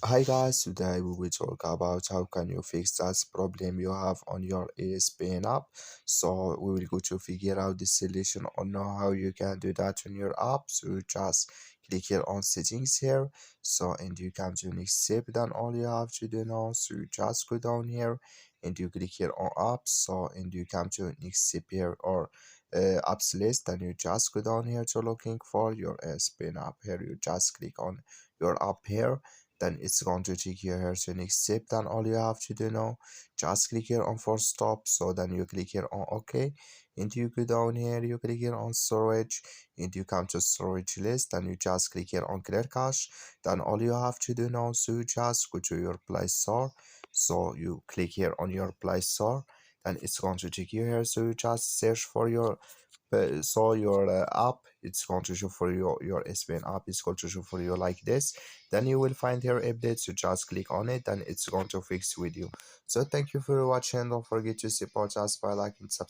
Hi guys, today we will talk about how can you fix that problem you have on your Espn app. So we will go to figure out the solution or know how you can do that on your app. So just click here on settings here. So and you come to next step. Then all you have to do now, so you just go down here and you click here on apps. So and you come to next step here or apps list. Then you just go down here to looking for your Espn app. Here you just click on your app here, then it's going to take you here to next step. Then all you have to do now, just click here on for stop. So then you click here on OK, and you go down here, you click here on storage, and you come to storage list. Then you just click here on clear cache. Then all you have to do now, so you just go to your Play Store. So you click here on your Play Store, then it's going to take you here. So you just search for your your app. It's going to show for your Espn app. It's going to show for you like this. Then you will find here updates. You just click on it and it's going to fix with you. So thank you for watching. Don't forget to support us by liking, subscribe.